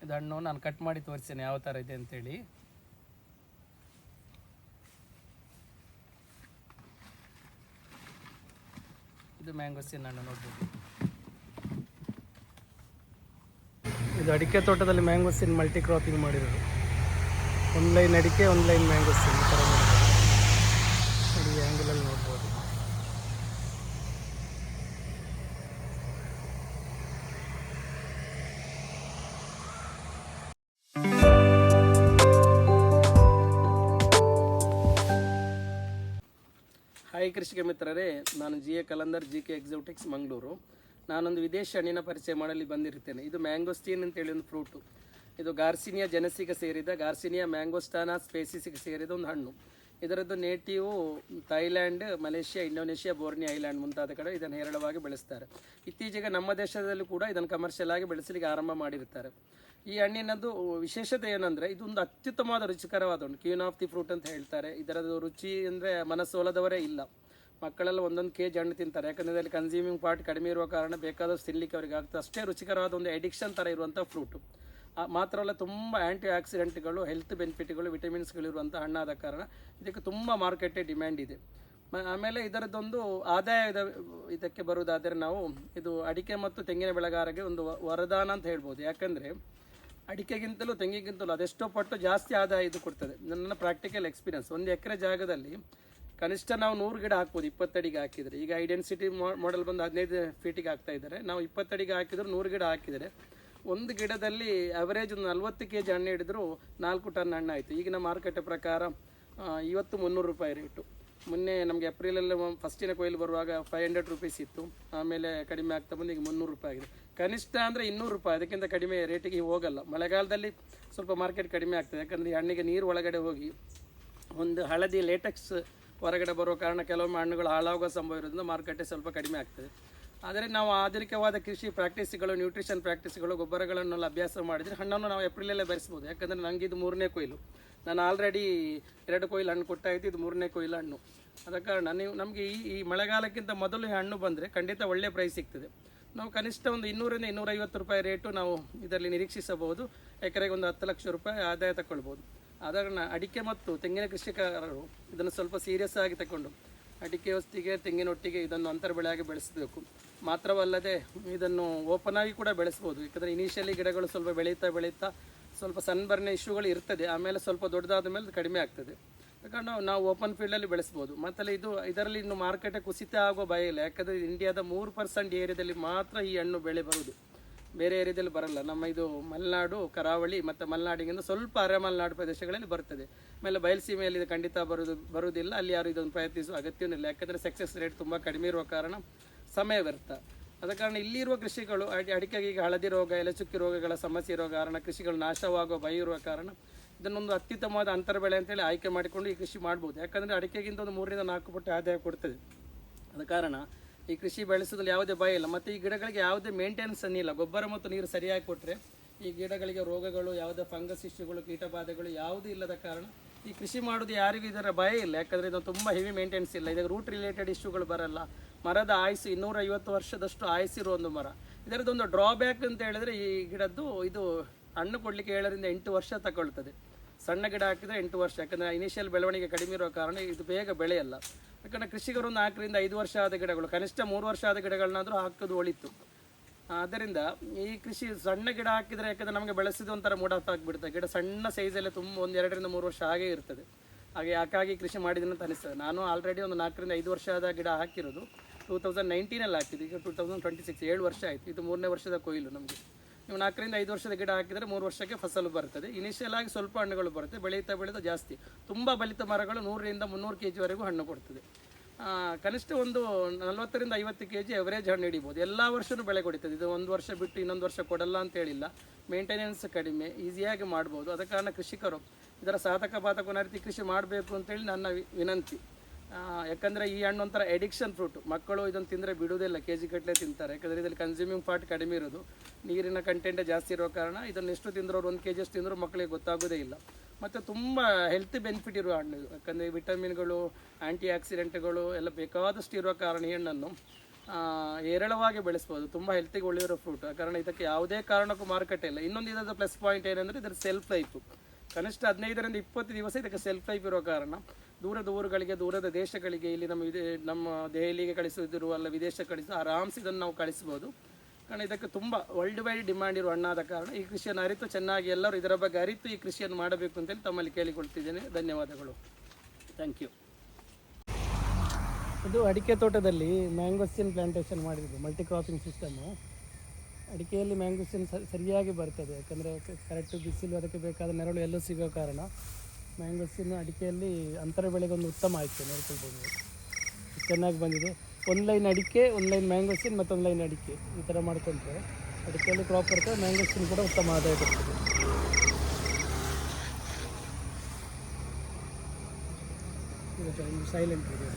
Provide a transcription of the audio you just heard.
ಇದು ಹಣ್ಣು ನಾನು ಕಟ್ ಮಾಡಿ ತೋರಿಸ್ತೇನೆ ಯಾವ ಥರ ಇದೆ ಅಂತೇಳಿ. ಇದು ಮ್ಯಾಂಗೋಸ್ಟಿನ್ ಹಣ್ಣು ನೋಡ್ಬೋದು. ಇದು ಅಡಿಕೆ ತೋಟದಲ್ಲಿ ಮ್ಯಾಂಗೋಸ್ಟಿನ್ ಮಲ್ಟಿ ಕ್ರಾಪಿಂಗ್ ಮಾಡಿರೋದು. ಒಂದು ಲೈನ್ ಅಡಿಕೆ, ಒಂದು ಲೈನ್ ಮ್ಯಾಂಗೋಸ್ಟಿನ್ ಈ ಥರ ಮಾಡಿರೋದು. ಈ ಆ್ಯಂಗಲಲ್ಲಿ ನೋಡ್ಬೋದು. ಹಾಯ್ ಕೃಷಿಕ ಮಿತ್ರರೇ, ನಾನು G A Kalandar, G K exotics Mangaluru. ನಾನೊಂದು ವಿದೇಶಿ ಹಣ್ಣಿನ ಪರಿಚಯ ಮಾಡಲಿ ಬಂದಿರ್ತೇನೆ. ಇದು ಮ್ಯಾಂಗೋಸ್ಟೀನ್ ಅಂತೇಳಿ ಒಂದು ಫ್ರೂಟು. ಇದು ಗಾರ್ಸಿನಿಯಾ ಜೆನೆಸಿಗೆ ಸೇರಿದ, ಗಾರ್ಸಿನಿಯಾ ಮ್ಯಾಂಗೋಸ್ಟಾನಾ ಸ್ಪೇಸಿಸಿಗೆ ಸೇರಿದ ಒಂದು ಹಣ್ಣು. ಇದರದ್ದು native Thailand, Malaysia, Indonesia, Borneo island ಮುಂತಾದ ಕಡೆ ಇದನ್ನು ಹೇರಳವಾಗಿ ಬೆಳೆಸ್ತಾರೆ. ಇತ್ತೀಚೆಗೆ ನಮ್ಮ ದೇಶದಲ್ಲೂ ಕೂಡ ಇದನ್ನು ಕಮರ್ಷಿಯಲ್ ಆಗಿ ಬೆಳೆಸಲಿಕ್ಕೆ ಆರಂಭ ಮಾಡಿರ್ತಾರೆ. ಈ ಹಣ್ಣಿನದ್ದು ವಿಶೇಷತೆ ಏನಂದರೆ, ಇದೊಂದು ಅತ್ಯುತ್ತಮವಾದ ರುಚಿಕರವಾದ ಹಣ್ಣು. ಕ್ವೀನ್ ಆಫ್ ದಿ ಫ್ರೂಟ್ ಅಂತ ಹೇಳ್ತಾರೆ. ಇದರದ್ದು ರುಚಿ ಅಂದರೆ ಮನಸ್ಸೋಲದವರೇ ಇಲ್ಲ. ಮಕ್ಕಳೆಲ್ಲ ಒಂದೊಂದು ಕೆಜಿ ಹಣ್ಣು ತಿಂತಾರೆ. ಯಾಕಂದರೆ ಇದರಲ್ಲಿ ಕನ್ಸ್ಯೂಮಿಂಗ್ ಪಾರ್ಟ್ ಕಡಿಮೆ ಇರುವ ಕಾರಣ ಬೇಕಾದಷ್ಟು ತಿನ್ನಲಿಕ್ಕೆ ಅವರಿಗೆ ಆಗ್ತದೆ. ಅಷ್ಟೇ ರುಚಿಕರವಾದ ಒಂದು ಎಡಿಕ್ಷನ್ ಥರ ಇರುವಂಥ ಫ್ರೂಟು. ಮಾತ್ರವಲ್ಲ, ತುಂಬ ಆ್ಯಂಟಿ ಆಕ್ಸಿಡೆಂಟ್ಗಳು, ಹೆಲ್ತ್ ಬೆನಿಫಿಟ್ಗಳು, ವಿಟಮಿನ್ಸ್ಗಳಿರುವಂಥ ಹಣ್ಣಾದ ಕಾರಣ ಇದಕ್ಕೆ ತುಂಬ ಮಾರ್ಕೆಟೇ ಡಿಮ್ಯಾಂಡ್ ಇದೆ. ಆಮೇಲೆ ಇದರದ್ದೊಂದು ಆದಾಯದ ಇದಕ್ಕೆ ಬರುವುದಾದರೆ, ನಾವು ಇದು ಅಡಿಕೆ ಮತ್ತು ತೆಂಗಿನ ಬೆಳೆಗಾರರಿಗೆ ಒಂದು ವರದಾನ ಅಂತ ಹೇಳ್ಬೋದು. ಯಾಕಂದರೆ ಅಡಿಕೆಗಿಂತಲೂ ತೆಂಗಿಗಿಂತಲೂ ಅದೆಷ್ಟೋ ಪಟ್ಟು ಜಾಸ್ತಿ ಆದಾಯ ಇದು ಕೊಡ್ತದೆ. ನನ್ನ ಪ್ರಾಕ್ಟಿಕಲ್ ಎಕ್ಸ್ಪೀರಿಯನ್ಸ್. ಒಂದು ಎಕರೆ ಜಾಗದಲ್ಲಿ ಕನಿಷ್ಠ ನಾವು 100 ಗಿಡ ಹಾಕ್ಬೋದು 20 ಅಡಿಗೆ ಹಾಕಿದರೆ. ಈಗ ಐಡೆನ್ಸಿಟಿ ಮಾಡೆಲ್ ಬಂದು 15 ಫೀಟಿಗೆ ಹಾಕ್ತಾ ಇದ್ದಾರೆ. ನಾವು 20 ಅಡಿಗೆ ಹಾಕಿದ್ರು 100 ಗಿಡ ಹಾಕಿದರೆ ಒಂದು ಗಿಡದಲ್ಲಿ ಅವರೇಜ್ ಒಂದು 40 kg ಹಣ್ಣು ಹಿಡಿದ್ರು 4 ಟನ್ ಹಣ್ಣು ಆಯಿತು. ಈಗಿನ ಮಾರುಕಟ್ಟೆ ಪ್ರಕಾರ ಇವತ್ತು 300 ರೂಪಾಯಿ ರೇಟು. ಮೊನ್ನೆ ನಮಗೆ ಏಪ್ರಿಲಲ್ಲಿ ಫಸ್ಟಿನ ಕೊಯ್ಲು ಬರುವಾಗ 500 ರೂಪೀಸ್ ಇತ್ತು. ಆಮೇಲೆ ಕಡಿಮೆ ಆಗ್ತಾ ಬಂದು ಈಗ 300 ರೂಪಾಯಿ ಆಗಿದೆ. ಕನಿಷ್ಠ ಅಂದರೆ 200 ರೂಪಾಯಿ, ಅದಕ್ಕಿಂತ ಕಡಿಮೆ ರೇಟಿಗೆ ಹೋಗಲ್ಲ. ಮಳೆಗಾಲದಲ್ಲಿ ಸ್ವಲ್ಪ ಮಾರ್ಕೆಟ್ ಕಡಿಮೆ ಆಗ್ತದೆ. ಯಾಕಂದರೆ ಈ ಹಣ್ಣಿಗೆ ನೀರು ಒಳಗಡೆ ಹೋಗಿ ಒಂದು ಹಳದಿ ಲೇಟೆಕ್ಸ್ ಹೊರಗಡೆ ಬರೋ ಕಾರಣ ಕೆಲವೊಮ್ಮೆ ಹಣ್ಣುಗಳು ಹಾಳಾಗುವ ಸಂಭವ ಇರೋದ್ರಿಂದ ಮಾರುಕಟ್ಟೆ ಸ್ವಲ್ಪ ಕಡಿಮೆ ಆಗ್ತದೆ. ಆದರೆ ನಾವು ಆಧುನಿಕವಾದ ಕೃಷಿ ಪ್ರಾಕ್ಟೀಸ್ಗಳು, ನ್ಯೂಟ್ರಿಷನ್ ಪ್ರಾಕ್ಟೀಸ್ಗಳು, ಗೊಬ್ಬರಗಳನ್ನೆಲ್ಲ ಅಭ್ಯಾಸ ಮಾಡಿದರೆ ಹಣ್ಣನ್ನು ನಾವು ಏಪ್ರಿಲಲ್ಲೇ ಬೆರೆಸ್ಬೋದು. ಯಾಕಂದರೆ ನನಗೆ ಇದು 3ನೇ ಕೊಯ್ಲು. ನಾನು ಆಲ್ರೆಡಿ 2 ಕೊಯ್ಲು ಹಣ್ಣು ಕೊಟ್ಟಾಯಿತು. ಇದು 3ನೇ ಕೊಯ್ಲು ಹಣ್ಣು. ಆದ ಕಾರಣ ನಮಗೆ ಈ ಮಳೆಗಾಲಕ್ಕಿಂತ ಮೊದಲು ಈ ಹಣ್ಣು ಬಂದರೆ ಖಂಡಿತ ಒಳ್ಳೆಯ ಪ್ರೈಸ್ ಸಿಗ್ತದೆ. ನಾವು ಕನಿಷ್ಠ ಒಂದು 200 ರಿಂದ 250 ರೂಪಾಯಿ ರೇಟು ನಾವು ಇದರಲ್ಲಿ ನಿರೀಕ್ಷಿಸಬಹುದು. ಎಕರೆಗೆ ಒಂದು 10 ಲಕ್ಷ ರೂಪಾಯಿ ಆದಾಯ ತಗೊಳ್ಬೋದು. ಆದ ಕಾರಣ ಅಡಿಕೆ ಮತ್ತು ತೆಂಗಿನ ಕೃಷಿಕರು ಇದನ್ನು ಸ್ವಲ್ಪ ಸೀರಿಯಸ್ ಆಗಿ ತಗೊಂಡು ಅಡಿಕೆ ಹೊತ್ತಿಗೆ ತೆಂಗಿನೊಟ್ಟಿಗೆ ಇದನ್ನು ಅಂತರ ಬೆಳೆಯಾಗಿ ಬೆಳೆಸಬೇಕು. ಮಾತ್ರವಲ್ಲದೆ ಇದನ್ನು ಓಪನ್ ಆಗಿ ಕೂಡ ಬೆಳೆಸ್ಬೋದು. ಯಾಕಂದರೆ ಇನಿಷಿಯಲಿ ಗಿಡಗಳು ಸ್ವಲ್ಪ ಬೆಳೀತಾ ಸ್ವಲ್ಪ ಸನ್ಬರ್ನ್ ಇಶ್ಯೂಗಳು ಇರ್ತದೆ. ಆಮೇಲೆ ಸ್ವಲ್ಪ ದೊಡ್ಡದಾದ ಮೇಲೆ ಕಡಿಮೆ ಆಗ್ತದೆ. ಯಾಕಂದ್ರೆ ನಾವು ಓಪನ್ ಫೀಲ್ಡಲ್ಲಿ ಬೆಳೆಸ್ಬೋದು. ಮತ್ತು ಇದರಲ್ಲಿ ಇನ್ನು ಮಾರ್ಕೆಟೇ ಕುಸಿತ ಆಗೋ ಭಯ ಇಲ್ಲ. ಯಾಕಂದರೆ ಇಂಡಿಯಾದ 3% ಏರಿಯಾದಲ್ಲಿ ಮಾತ್ರ ಈ ಹಣ್ಣು ಬೆಳೆ ಬರುವುದು. ಬೇರೆ ಏರಿಯಾದಲ್ಲಿ ಬರಲ್ಲ. ನಮ್ಮ ಇದು ಮಲೆನಾಡು, ಕರಾವಳಿ ಮತ್ತು ಮಲೆನಾಡಿಗಿಂತ ಸ್ವಲ್ಪ ಅರೆ ಮಲೆನಾಡು ಪ್ರದೇಶಗಳಲ್ಲಿ ಬರ್ತದೆ. ಆಮೇಲೆ ಬಯಲುಸೀಮೆಯಲ್ಲಿ ಇದು ಖಂಡಿತ ಬರುವುದಿಲ್ಲ. ಅಲ್ಲಿ ಯಾರು ಇದನ್ನು ಪ್ರಯತ್ನಿಸುವ ಅಗತ್ಯವಿಲ್ಲ. ಯಾಕಂದರೆ ಸಕ್ಸಸ್ ರೇಟ್ ತುಂಬ ಕಡಿಮೆ ಇರುವ ಕಾರಣ ಸಮಯ ವ್ಯರ್ಥ. ಆದ ಕಾರಣ ಇಲ್ಲಿರುವ ಕೃಷಿಗಳು ಅಡಿಕೆಗೆ ಈಗ ಹಳದಿ ರೋಗ, ಎಲೆಚುಕ್ಕಿ ರೋಗಗಳ ಸಮಸ್ಯೆ ಇರುವ ಕಾರಣ, ಕೃಷಿಗಳು ನಾಶವಾಗುವ ಭಯ ಇರುವ ಕಾರಣ ಇದನ್ನೊಂದು ಅತ್ಯುತ್ತಮವಾದ ಅಂತರ ಬೆಳೆ ಅಂತೇಳಿ ಆಯ್ಕೆ ಮಾಡಿಕೊಂಡು ಈ ಕೃಷಿ ಮಾಡ್ಬೋದು. ಯಾಕಂದರೆ ಅಡಿಕೆಗಿಂತ ಒಂದು 3 ರಿಂದ 4 ಪಟ್ಟು ಆದಾಯ ಕೊಡ್ತದೆ. ಆದ ಕಾರಣ ಈ ಕೃಷಿ ಬೆಳೆಸೋದ್ರಲ್ಲಿ ಯಾವುದೇ ಭಯ ಇಲ್ಲ. ಮತ್ತು ಈ ಗಿಡಗಳಿಗೆ ಯಾವುದೇ ಮೇಂಟೆನೆನ್ಸ್ ಅನ್ನಿಲ್ಲ. ಗೊಬ್ಬರ ಮತ್ತು ನೀರು ಸರಿಯಾಗಿ ಕೊಟ್ಟರೆ ಈ ಗಿಡಗಳಿಗೆ ರೋಗಗಳು, ಯಾವುದೇ ಫಂಗಸ್ ಇಶ್ಯೂಗಳು, ಕೀಟಬಾಧೆಗಳು ಯಾವುದೂ ಇಲ್ಲದ ಕಾರಣ ಈ ಕೃಷಿ ಮಾಡೋದು ಯಾರಿಗೂ ಇದರ ಭಯ ಇಲ್ಲ. ಯಾಕಂದರೆ ಇದು ತುಂಬ ಹೆವಿ ಮೇಂಟೆನೆನ್ಸ್ ಇಲ್ಲ. ಇದಕ್ಕೆ ರೂಟ್ ರಿಲೇಟೆಡ್ ಇಶ್ಯೂಗಳು ಬರಲ್ಲ. ಮರದ ಆಯುಸ್ಸು 250 ವರ್ಷದಷ್ಟು ಆಯುಸ್ಸಿರುವ ಒಂದು ಮರ. ಇದರದ್ದೊಂದು ಡ್ರಾಬ್ಯಾಕ್ ಅಂತ ಹೇಳಿದರೆ, ಈ ಗಿಡದ್ದು ಇದು ಹಣ್ಣು ಕೊಡಲಿಕ್ಕೆ 7 ರಿಂದ 8 ವರ್ಷ ತಗೊಳ್ತದೆ. ಸಣ್ಣ ಗಿಡ ಹಾಕಿದರೆ 8 ವರ್ಷ. ಯಾಕಂದರೆ ಇನಿಷಿಯಲ್ ಬೆಳವಣಿಗೆ ಕಡಿಮೆ ಇರೋ ಕಾರಣ ಇದು ಬೇಗ ಬೆಳೆಯಲ್ಲ. ಯಾಕಂದರೆ ಕೃಷಿಕರು 4 ರಿಂದ 5 ವರ್ಷ ಆದ ಗಿಡಗಳು, ಕನಿಷ್ಠ 3 ವರ್ಷ ಆದ ಗಿಡಗಳನ್ನಾದರೂ ಹಾಕೋದು ಒಳಿತು. ಆದ್ದರಿಂದ ಈ ಕೃಷಿ ಸಣ್ಣ ಗಿಡ ಹಾಕಿದರೆ, ಯಾಕಂದರೆ ನಮಗೆ ಬೆಳೆಸಿದ ಒಂಥರ ಮೂಢಾಗ್ಬಿಡ್ತದೆ. ಗಿಡ ಸಣ್ಣ ಸೈಜಲ್ಲೇ ತುಂಬ 1, 2 ರಿಂದ 3 ವರ್ಷ ಹಾಗೇ ಇರ್ತದೆ. ಹಾಗೆ ಯಾಕಾಗಿ ಕೃಷಿ ಮಾಡಿದ್ದೀನಿ ಅಂತ ಅನಿಸ್ತದೆ. ನಾನು ಆಲ್ರೆಡಿ ಒಂದು 4 ರಿಂದ 5 ವರ್ಷ ಆದ ಗಿಡ ಹಾಕಿರೋದು. 2019 ಹಾಕಿದ್ದು. ಈಗ 2026 7 ವರ್ಷ ಆಯಿತು. ಇದು 3ನೇ ವರ್ಷದ ಕೊಯ್ಲು ನಮಗೆ. ನೀವು 4 ರಿಂದ 5 ವರ್ಷದ ಗಿಡ ಹಾಕಿದರೆ 3 ವರ್ಷಕ್ಕೆ ಫಸಲು ಬರ್ತದೆ. ಇನಿಷಿಯಲ್ ಆಗಿ ಸ್ವಲ್ಪ ಹಣ್ಣುಗಳು ಬರುತ್ತೆ. ಬೆಳೀತಾ ಜಾಸ್ತಿ ತುಂಬ ಬಲಿತ ಮರಗಳು 100 ರಿಂದ 300 kg ಹಣ್ಣು ಕೊಡ್ತದೆ. ಕನಿಷ್ಠ ಒಂದು 40 ರಿಂದ 50 kg ಎವರೇಜ್ ಹಣ್ಣು ಹಿಡಿಬೋದು. ಎಲ್ಲ ವರ್ಷವೂ ಬೆಳೆ ಕೊಡ್ತದೆ. ಇದು 1 ವರ್ಷ ಬಿಟ್ಟು ಇನ್ನೊಂದು ವರ್ಷ ಕೊಡಲ್ಲ ಅಂತ ಹೇಳಿಲ್ಲ. ಮೇಂಟೆನೆನ್ಸ್ ಕಡಿಮೆ, ಈಸಿಯಾಗಿ ಮಾಡ್ಬೋದು. ಆದ ಕಾರಣ ಕೃಷಿಕರು ಇದರ ಸಾಧಕ ಬಾಧಕ ರೀತಿ ಕೃಷಿ ಮಾಡಬೇಕು ಅಂತೇಳಿ ನನ್ನ ವಿನಂತಿ. ಯಾಕಂದರೆ ಈ ಹಣ್ಣು ಒಂಥರ ಎಡಿಕ್ಷನ್ ಫ್ರೂಟು. ಮಕ್ಕಳು ಇದನ್ನು ತಿಂದರೆ ಬಿಡುವುದಿಲ್ಲ, kg ಗಟ್ಟಲೆ ತಿಂತಾರೆ. ಯಾಕಂದರೆ ಇದರಲ್ಲಿ ಕನ್ಸ್ಯೂಮಿಂಗ್ ಪಾರ್ಟ್ ಕಡಿಮೆ ಇರೋದು, ನೀರಿನ ಕಂಟೆಂಟೇ ಜಾಸ್ತಿ ಇರೋ ಕಾರಣ ಇದನ್ನು ಎಷ್ಟು ತಿಂದರೂ 1 kg ಅಷ್ಟು ತಿಂದರೂ ಮಕ್ಕಳಿಗೆ ಗೊತ್ತಾಗೋದೇ ಇಲ್ಲ. ಮತ್ತು ತುಂಬ ಹೆಲ್ತ್ ಬೆನಿಫಿಟ್ ಇರುವ ಹಣ್ಣು ಇದು. ಯಾಕಂದರೆ ವಿಟಮಿನ್ಗಳು, ಆ್ಯಂಟಿ ಆಕ್ಸಿಡೆಂಟ್ಗಳು ಎಲ್ಲ ಬೇಕಾದಷ್ಟು ಇರುವ ಕಾರಣ ಈ ಹಣ್ಣನ್ನು ಹೇರಳವಾಗಿ ಬೆಳೆಸ್ಬೋದು. ತುಂಬ ಹೆಲ್ತಿಗೆ ಒಳ್ಳೆಯಿರೋ ಫ್ರೂಟ್, ಕಾರಣ ಇದಕ್ಕೆ ಯಾವುದೇ ಕಾರಣಕ್ಕೂ ಮಾರುಕಟ್ಟೆ ಇಲ್ಲ. ಇನ್ನೊಂದು ಇದರ ಪ್ಲಸ್ ಪಾಯಿಂಟ್ ಏನಂದರೆ ಇದರ ಸೆಲ್ಫ್ ಲೈಫು ಕನಿಷ್ಠ 15ರಿಂದ 20 ದಿವಸ ಇದಕ್ಕೆ ಸೆಲ್ಫ್ ಲೈಫ್ ಇರೋ ಕಾರಣ ದೂರದ ಊರುಗಳಿಗೆ, ದೂರದ ದೇಶಗಳಿಗೆ, ಇಲ್ಲಿ ನಮ್ಮ ದೆಹಲಿಗೆ ಕಳಿಸೋದಿರುವ ಅಲ್ಲ ವಿದೇಶಕ್ಕೆ ಕಳಿಸೋ ಆರಾಮ್ಸ್ ಇದನ್ನು ನಾವು ಕಳಿಸ್ಬೋದು. ಕಾರಣ ಇದಕ್ಕೆ ತುಂಬ ವರ್ಲ್ಡ್ ವೈಡ್ ಡಿಮ್ಯಾಂಡ್ ಇರುವ ಹಣ್ಣಾದ ಕಾರಣ ಈ ಕೃಷಿಯನ್ನು ಅರಿತು ಚೆನ್ನಾಗಿ ಎಲ್ಲರೂ ಇದರ ಬಗ್ಗೆ ಅರಿತು ಈ ಕೃಷಿಯನ್ನು ಮಾಡಬೇಕು ಅಂತೇಳಿ ತಮ್ಮಲ್ಲಿ ಕೇಳಿಕೊಳ್ತಿದ್ದೇನೆ. ಧನ್ಯವಾದಗಳು. Thank you. ಇದು ಅಡಿಕೆ ತೋಟದಲ್ಲಿ ಮ್ಯಾಂಗೋಸ್ಟಿನ್ ಪ್ಲಾಂಟೇಶನ್ ಮಾಡಿದ್ದು ಮಲ್ಟಿ ಕ್ರಾಪಿಂಗ್ ಸಿಸ್ಟಮು. ಅಡಿಕೆಯಲ್ಲಿ ಮ್ಯಾಂಗೋಸ್ಟಿನ್ ಸರಿಯಾಗಿ ಬರ್ತದೆ, ಯಾಕಂದರೆ ಕರೆಕ್ಟ್ ಬಿಸಿಲು, ಅದಕ್ಕೆ ಬೇಕಾದ ನೆರಳು ಎಲ್ಲೂ ಸಿಗೋ ಕಾರಣ ಮ್ಯಾಂಗೋಸ್ಟಿನ್ ಅಡಿಕೆಯಲ್ಲಿ ಅಂತರ ಬೆಳೆಗೆ ಒಂದು ಉತ್ತಮ ಆಯ್ತು. ನೋಡ್ಕೊಳ್ಬೋದು, ಚೆನ್ನಾಗಿ ಬಂದಿದೆ. ಒಂದು ಲೈನ್ ಅಡಿಕೆ, ಒಂದು ಲೈನ್ ಮ್ಯಾಂಗೋಸ್ಟಿನ್, ಮತ್ತೊಂದು ಲೈನ್ ಅಡಿಕೆ, ಈ ಥರ ಮಾಡ್ಕೊಂಡ್ರೆ ಅಡಿಕೆಯಲ್ಲಿ ಕ್ರಾಪ್ ಬರ್ತದೆ. ಮ್ಯಾಂಗೋಸ್ಟಿನ್ ಕೂಡ ಉತ್ತಮ ಆದಾಯ ಬರ್ತದೆ. ಸೈಲೆಂಟ್ ಇದೆ.